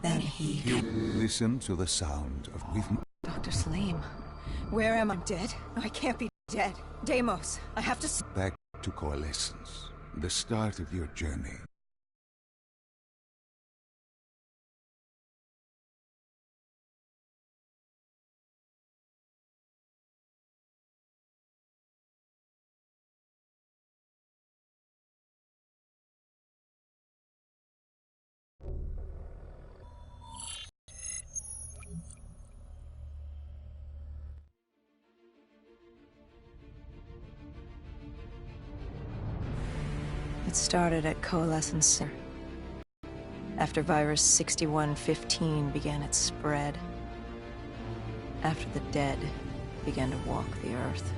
than he. You listen to the sound of Dr. Salim, where am I? Dead? I can't be dead. Deimos, I have to... Back to coalescence, the start of your journey. It started at Coalescence after virus 6115 began its spread. After the dead began to walk the earth.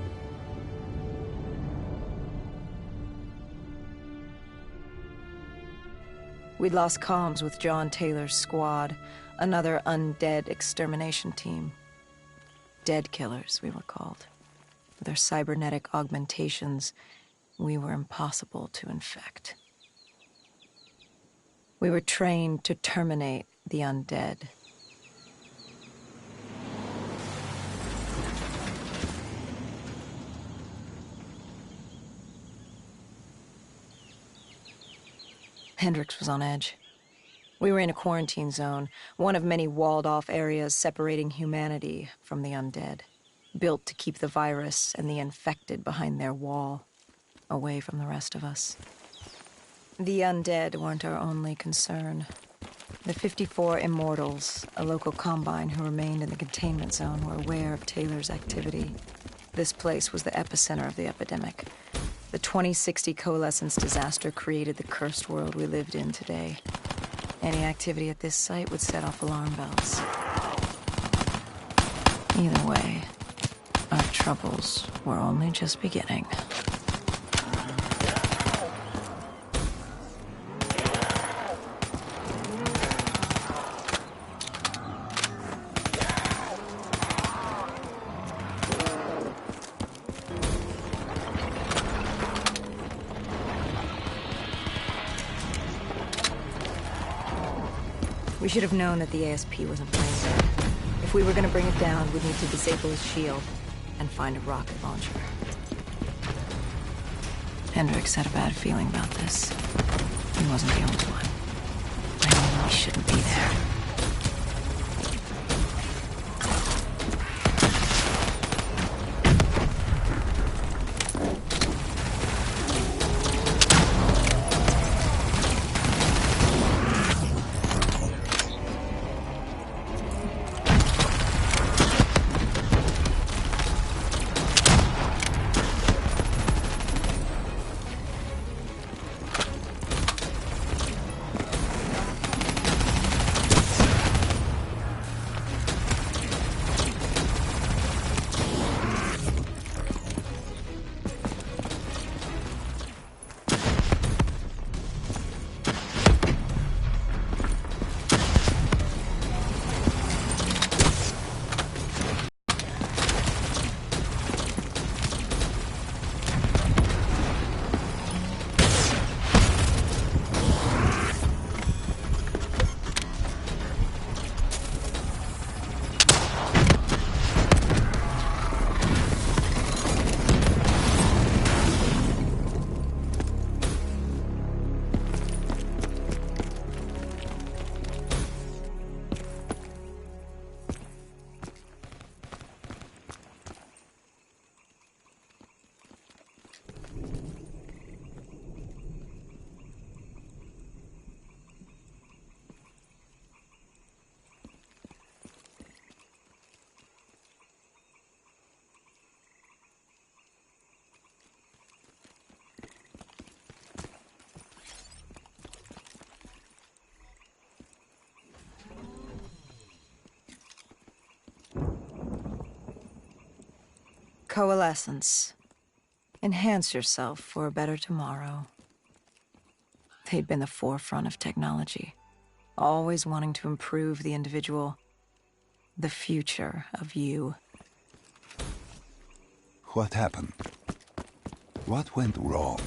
We'd lost comms with John Taylor's squad, another undead extermination team. Dead killers, we were called. With our cybernetic augmentations, we were impossible to infect. We were trained to terminate the undead. Hendricks was on edge. We were in a quarantine zone, one of many walled-off areas separating humanity from the undead, built to keep the virus and the infected behind their wall, away from the rest of us. The undead weren't our only concern. The 54 Immortals, a local combine who remained in the containment zone, were aware of Taylor's activity. This place was the epicenter of the epidemic. The 2060 Coalescence disaster created the cursed world we lived in today. Any activity at this site would set off alarm bells. Either way, our troubles were only just beginning. We should have known that the ASP wasn't playing dead. If we were going to bring it down, we'd need to disable his shield and find a rocket launcher. Hendricks had a bad feeling about this. He wasn't the only one. I knew we shouldn't be there. Coalescence. Enhance yourself for a better tomorrow. They'd been the forefront of technology, always wanting to improve the individual, the future of you. What happened? What went wrong?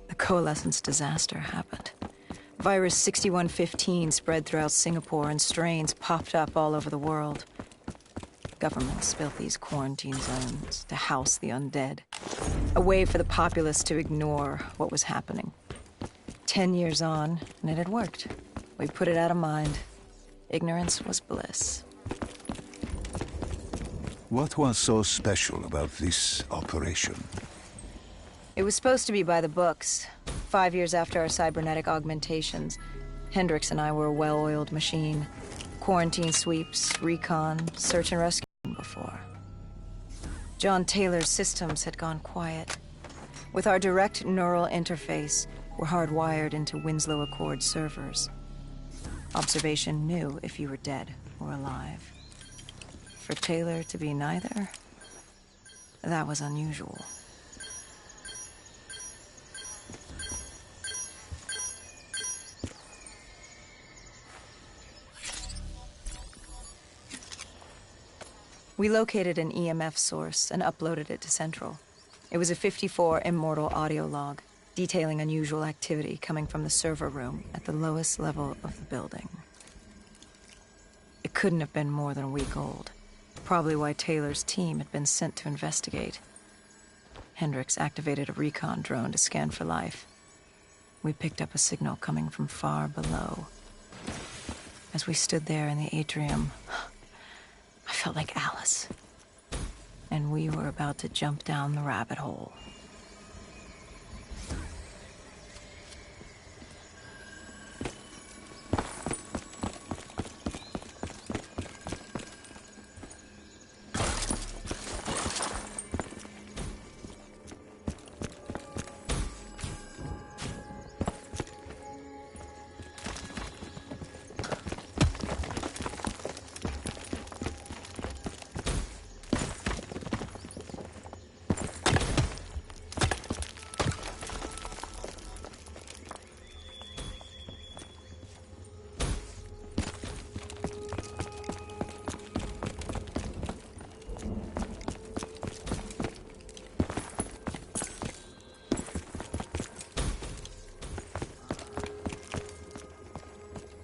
The Coalescence disaster happened. Virus 6115 spread throughout Singapore and strains popped up all over the world. Governments built these quarantine zones to house the undead. A way for the populace to ignore what was happening. 10 years on, and it had worked. We put it out of mind. Ignorance was bliss. What was so special about this operation? It was supposed to be by the books. 5 years after our cybernetic augmentations, Hendricks and I were a well-oiled machine. Quarantine sweeps, recon, search and rescue before. John Taylor's systems had gone quiet. With our direct neural interface, we're hardwired into Winslow Accord servers. Observation knew if you were dead or alive. For Taylor to be neither, that was unusual. We located an EMF source and uploaded it to Central. It was a 54 immortal audio log, detailing unusual activity coming from the server room at the lowest level of the building. It couldn't have been more than a week old, probably why Taylor's team had been sent to investigate. Hendricks activated a recon drone to scan for life. We picked up a signal coming from far below. As we stood there in the atrium, I felt like Alice. And we were about to jump down the rabbit hole.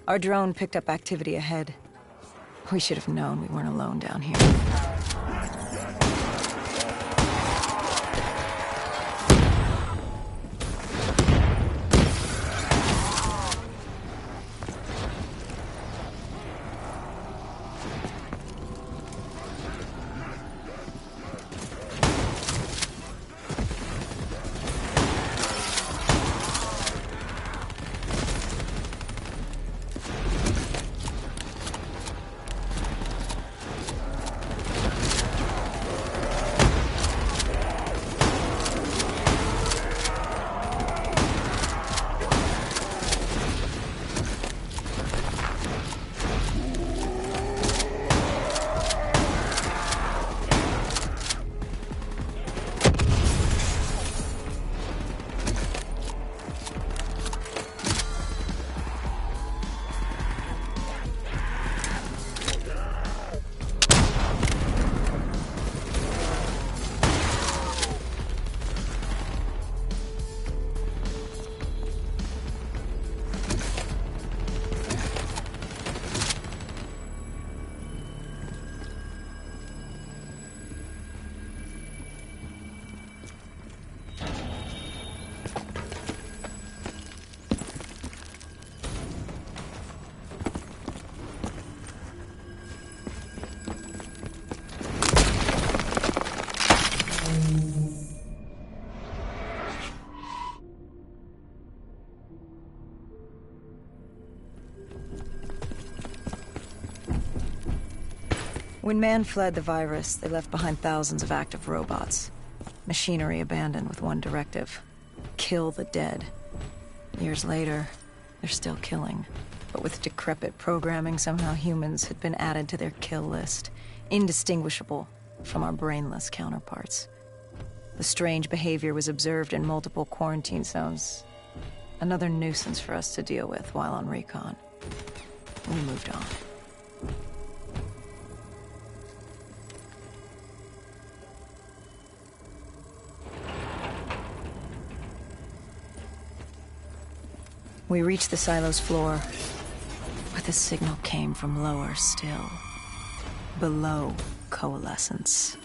Our drone picked up activity ahead. We should have known we weren't alone down here. When man fled the virus, they left behind thousands of active robots. Machinery abandoned with one directive: kill the dead. Years later, they're still killing. But with decrepit programming, somehow humans had been added to their kill list, indistinguishable from our brainless counterparts. The strange behavior was observed in multiple quarantine zones. Another nuisance for us to deal with while on recon. We moved on. We reached the silo's floor, but the signal came from lower still. Below coalescence.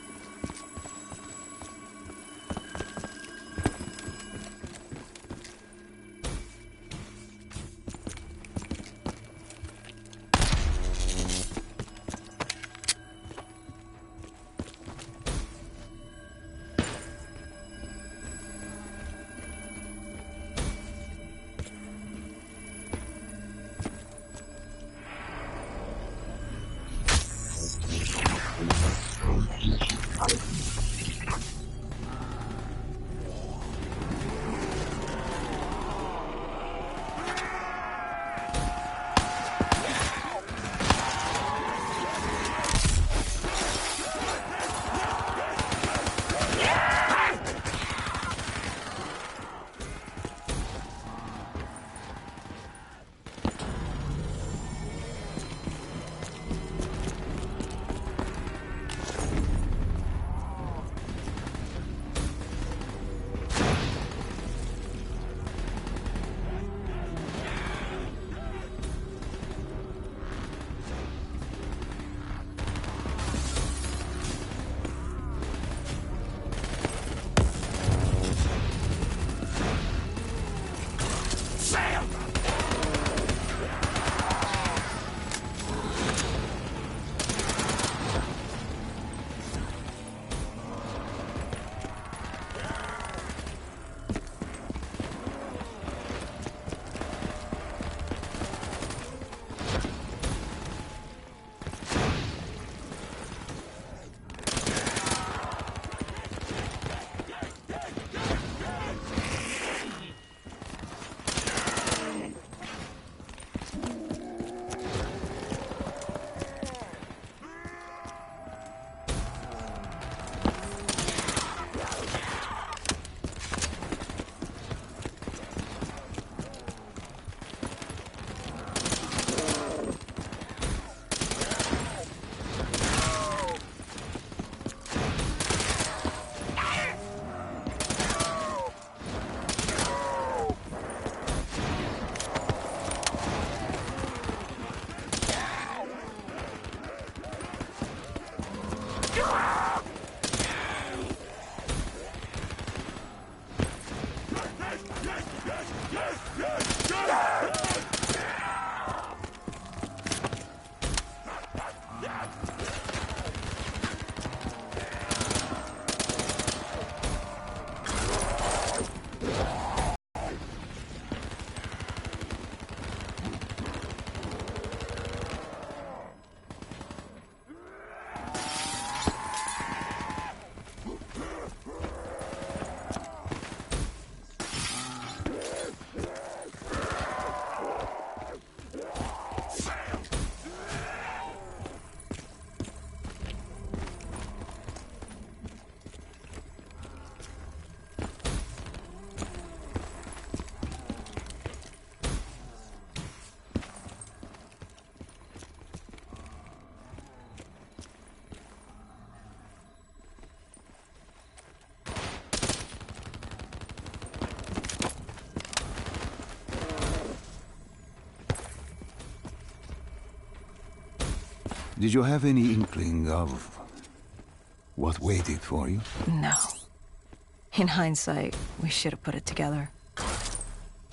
Did you have any inkling of what waited for you? No. In hindsight, we should have put it together.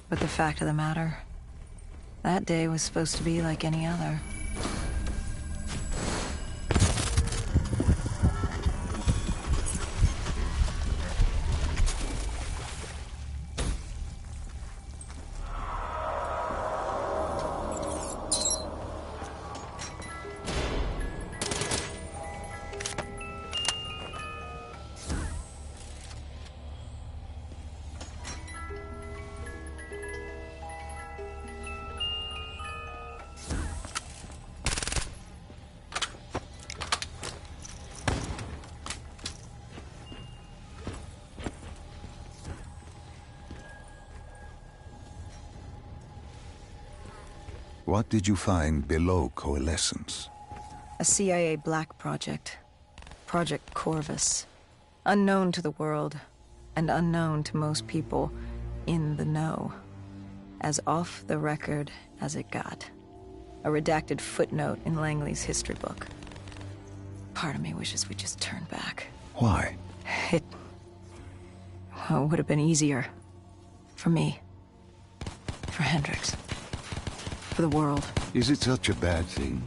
But the fact of the matter, that day was supposed to be like any other. What did you find below coalescence? A CIA black project. Project Corvus. Unknown to the world, and unknown to most people in the know. As off the record as it got. A redacted footnote in Langley's history book. Part of me wishes we just turned back. Why? It would have been easier. For me. For Hendricks. For the world. Is it such a bad thing?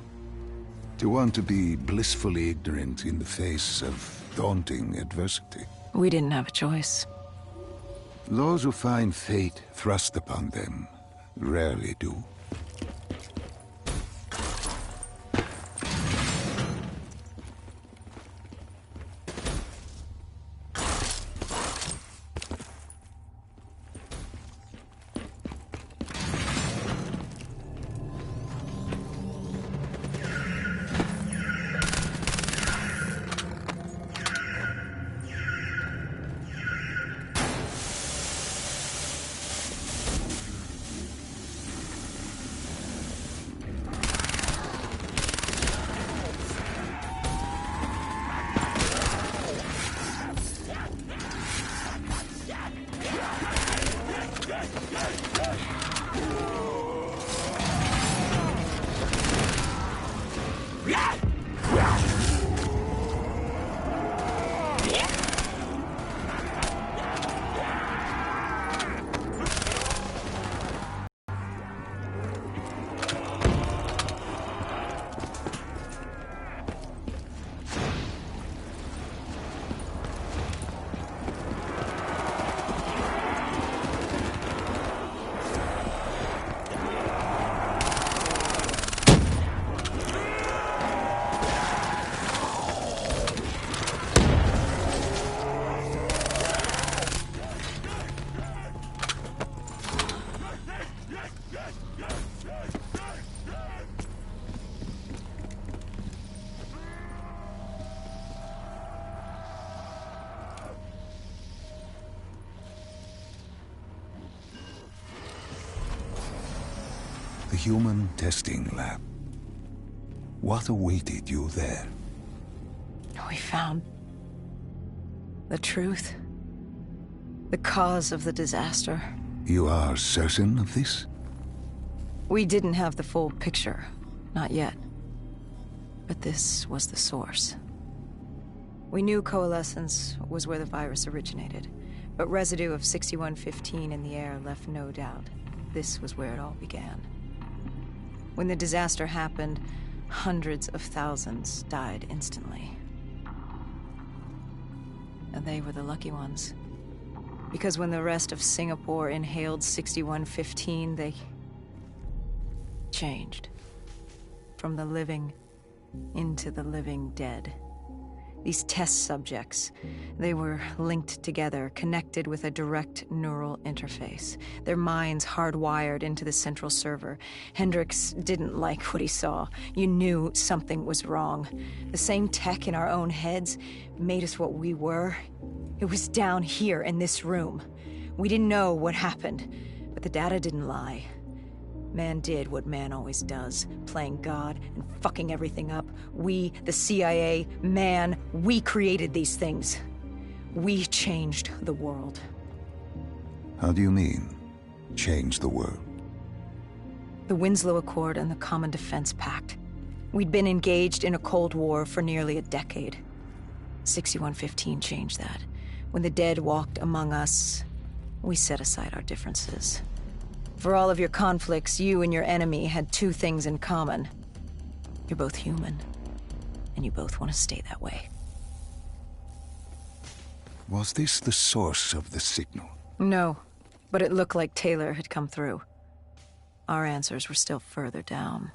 To want to be blissfully ignorant in the face of daunting adversity? We didn't have a choice. Those who find fate thrust upon them rarely do. The human testing lab. What awaited you there? We found the truth. The cause of the disaster. You are certain of this? We didn't have the full picture. Not yet. But this was the source. We knew coalescence was where the virus originated, but residue of 6115 in the air left no doubt. This was where it all began. When the disaster happened, hundreds of thousands died instantly. And they were the lucky ones. Because when the rest of Singapore inhaled 6115, they changed. From the living into the living dead. These test subjects, they were linked together, connected with a direct neural interface. Their minds hardwired into the central server. Hendricks didn't like what he saw. You knew something was wrong. The same tech in our own heads made us what we were. It was down here in this room. We didn't know what happened, but the data didn't lie. Man did what man always does, playing God and fucking everything up. We, the CIA, man, we created these things. We changed the world. How do you mean, change the world? The Winslow Accord and the Common Defense Pact. We'd been engaged in a Cold War for nearly a decade. 6115 changed that. When the dead walked among us, we set aside our differences. For all of your conflicts, you and your enemy had two things in common. You're both human, and you both want to stay that way. Was this the source of the signal? No, but it looked like Taylor had come through. Our answers were still further down.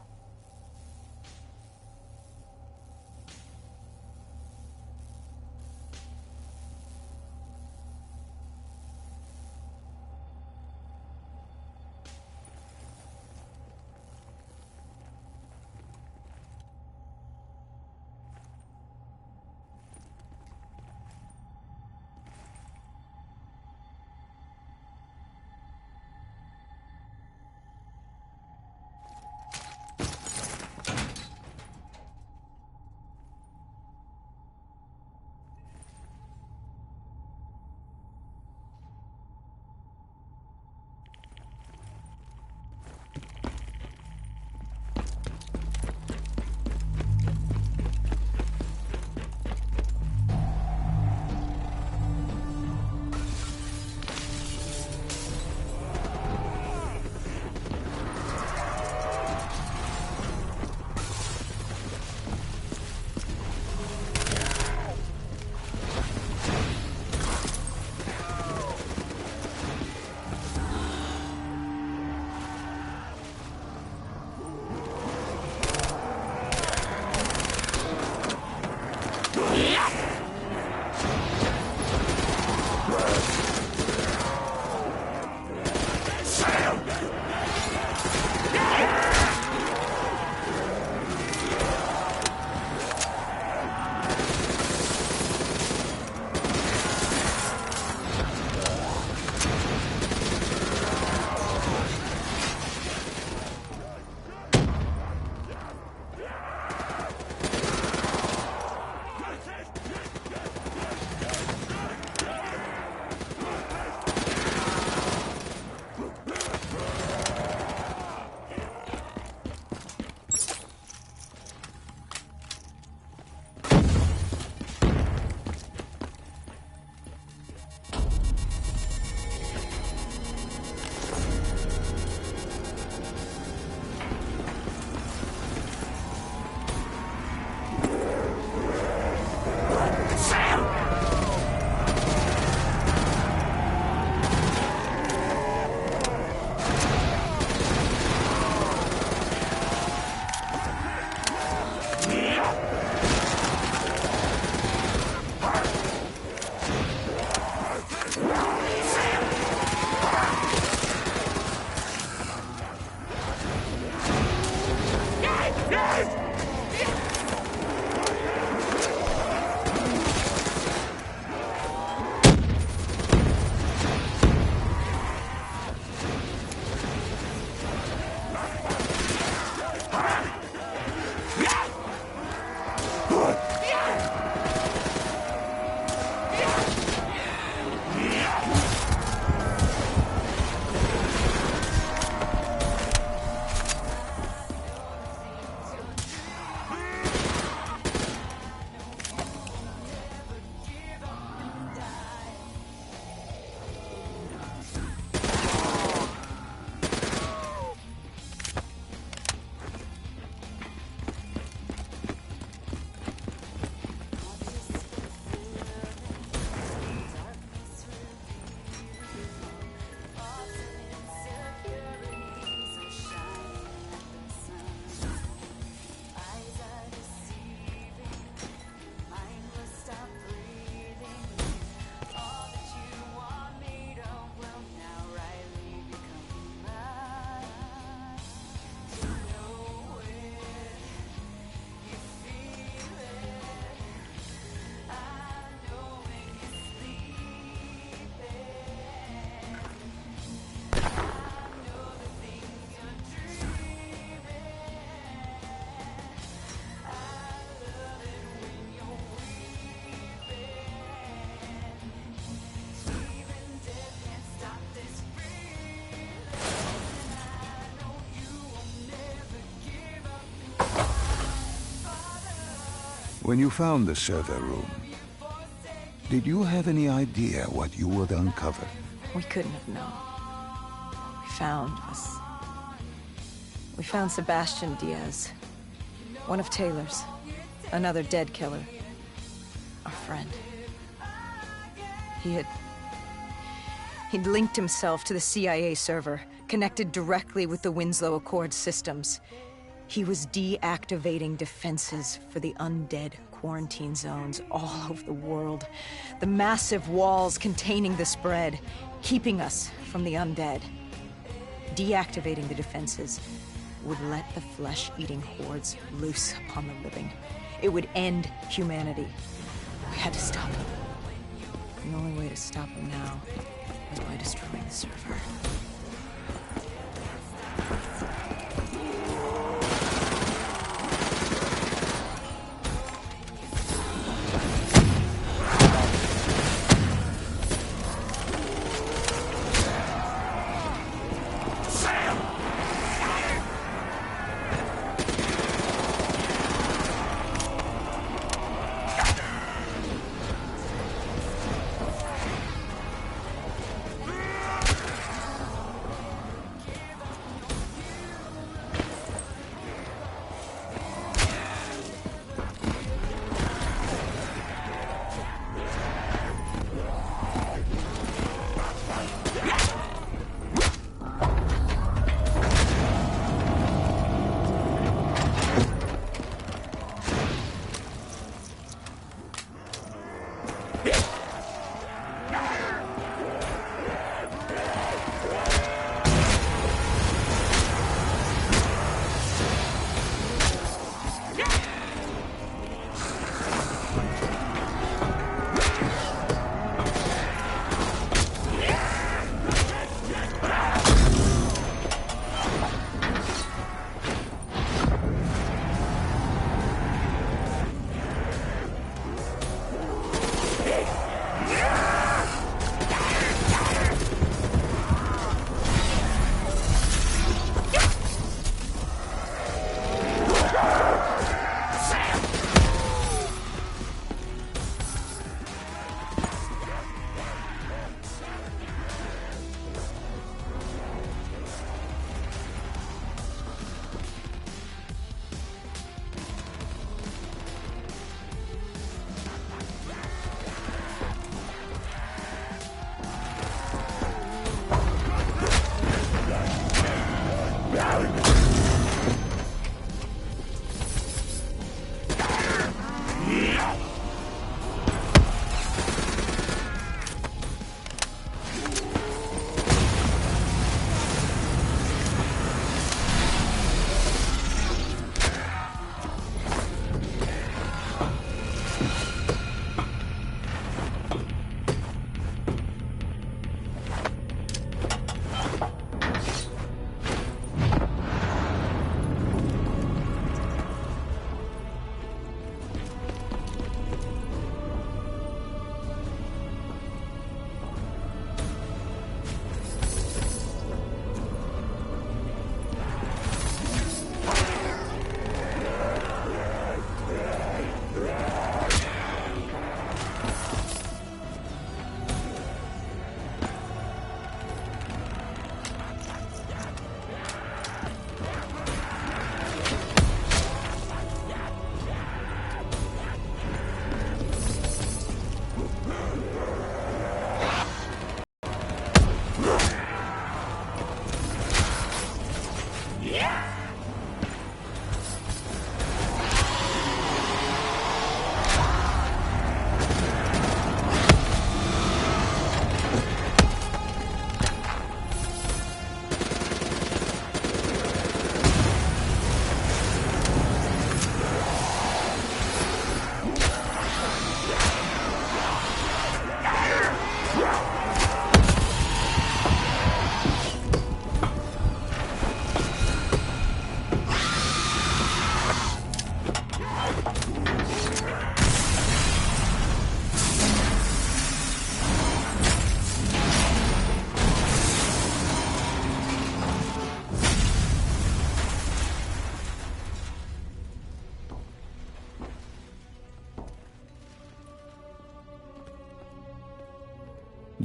When you found the server room, did you have any idea what you would uncover? We couldn't have known. We found Sebastian Diaz, one of Taylor's, another dead killer, our friend. He'd linked himself to the CIA server, connected directly with the Winslow Accord systems. He was deactivating defenses for the undead quarantine zones all over the world. The massive walls containing the spread, keeping us from the undead. Deactivating the defenses would let the flesh-eating hordes loose upon the living. It would end humanity. We had to stop him. The only way to stop him now was by destroying the server.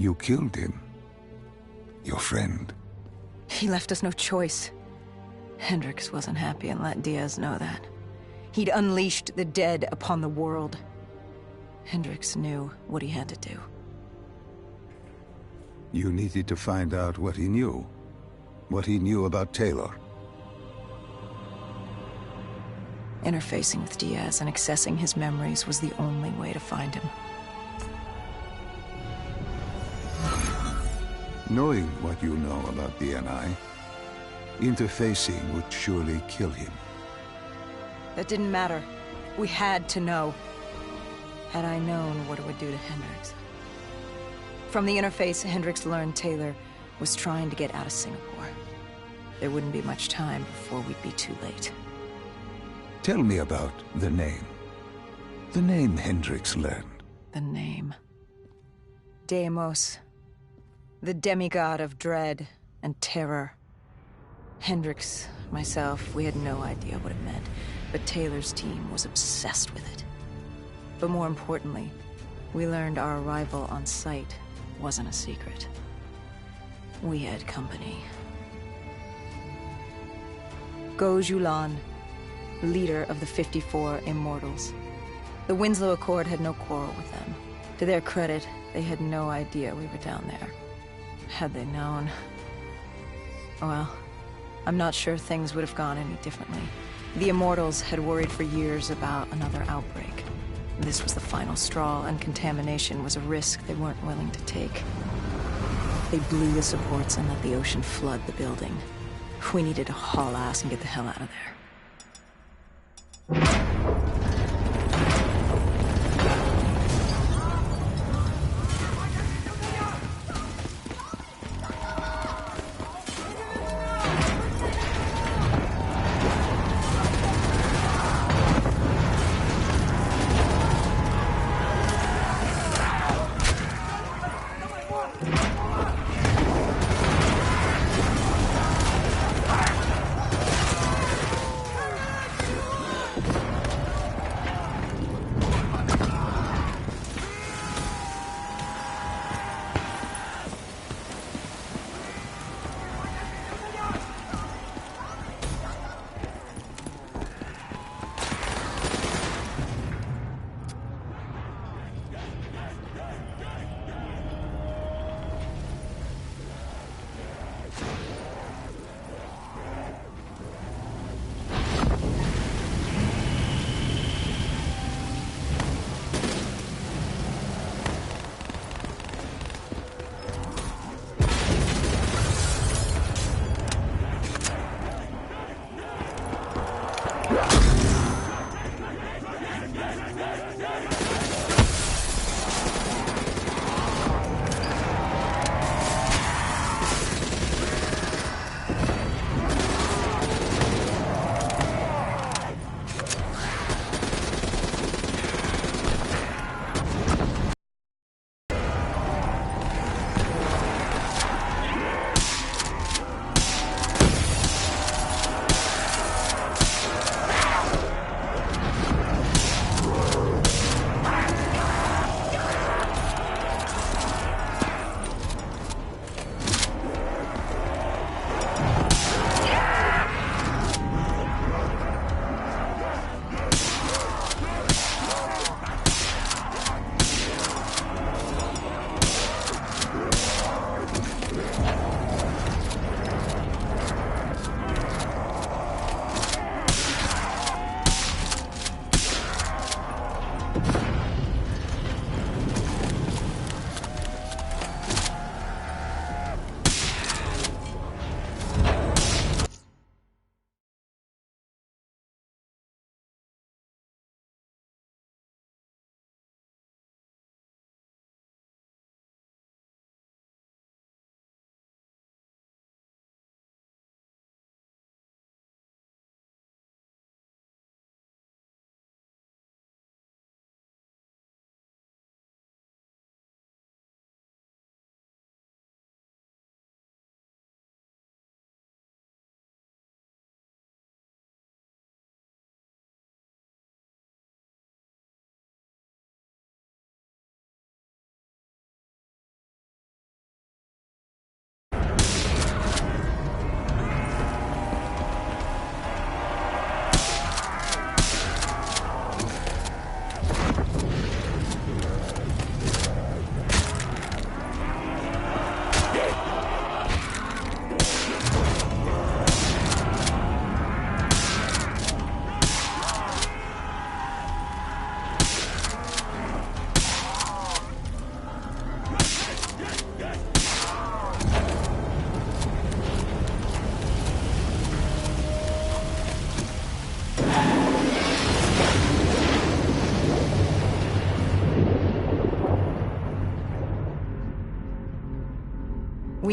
You killed him. Your friend. He left us no choice. Hendricks wasn't happy and let Diaz know that. He'd unleashed the dead upon the world. Hendricks knew what he had to do. You needed to find out what he knew. What he knew about Taylor. Interfacing with Diaz and accessing his memories was the only way to find him. Knowing what you know about the NI, interfacing would surely kill him. That didn't matter. We had to know. Had I known what it would do to Hendricks. From the interface, Hendricks learned Taylor was trying to get out of Singapore. There wouldn't be much time before we'd be too late. Tell me about the name. The name Hendricks learned. The name. Deimos. The demigod of dread and terror. Hendricks, myself, we had no idea what it meant, but Taylor's team was obsessed with it. But more importantly, we learned our arrival on site wasn't a secret. We had company. Go Julan, leader of the 54 Immortals. The Winslow Accord had no quarrel with them. To their credit, they had no idea we were down there. Had they known... well, I'm not sure things would have gone any differently. The Immortals had worried for years about another outbreak. This was the final straw, and contamination was a risk they weren't willing to take. They blew the supports and let the ocean flood the building. We needed to haul ass and get the hell out of there.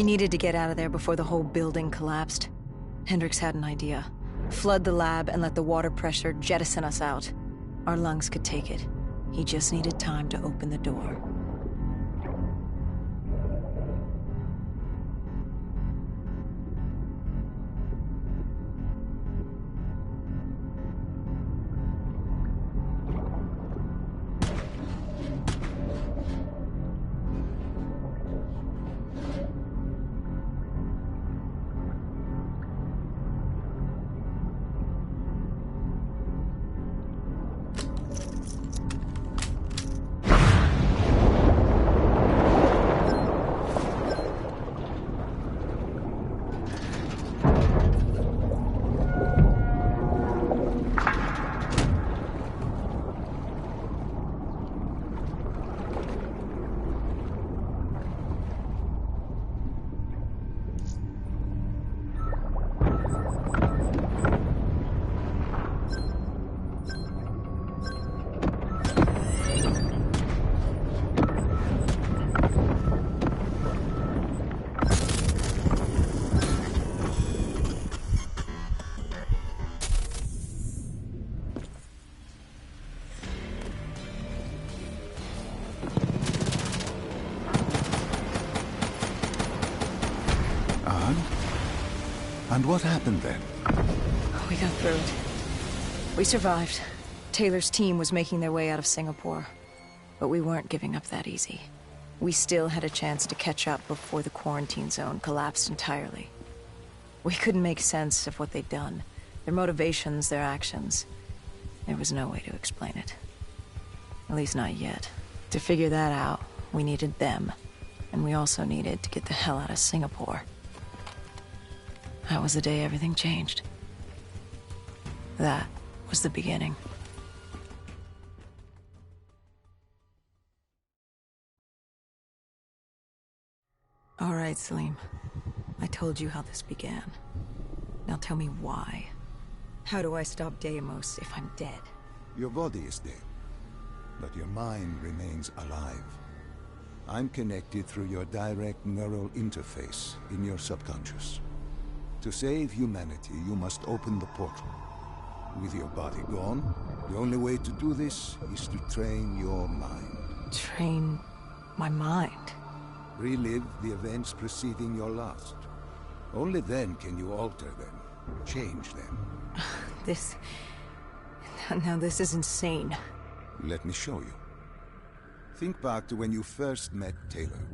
We needed to get out of there before the whole building collapsed. Hendricks had an idea. Flood the lab and let the water pressure jettison us out. Our lungs could take it. He just needed time to open the door. And what happened then? We got through it. We survived. Taylor's team was making their way out of Singapore. But we weren't giving up that easy. We still had a chance to catch up before the quarantine zone collapsed entirely. We couldn't make sense of what they'd done. Their motivations, their actions. There was no way to explain it. At least not yet. To figure that out, we needed them. And we also needed to get the hell out of Singapore. That was the day everything changed. That was the beginning. All right, Salim. I told you how this began. Now tell me why. How do I stop Deimos if I'm dead? Your body is dead, but your mind remains alive. I'm connected through your direct neural interface in your subconscious. To save humanity, you must open the portal. With your body gone, the only way to do this is to train your mind. Train my mind? Relive the events preceding your last. Only then can you alter them, change them. Now this is insane. Let me show you. Think back to when you first met Taylor.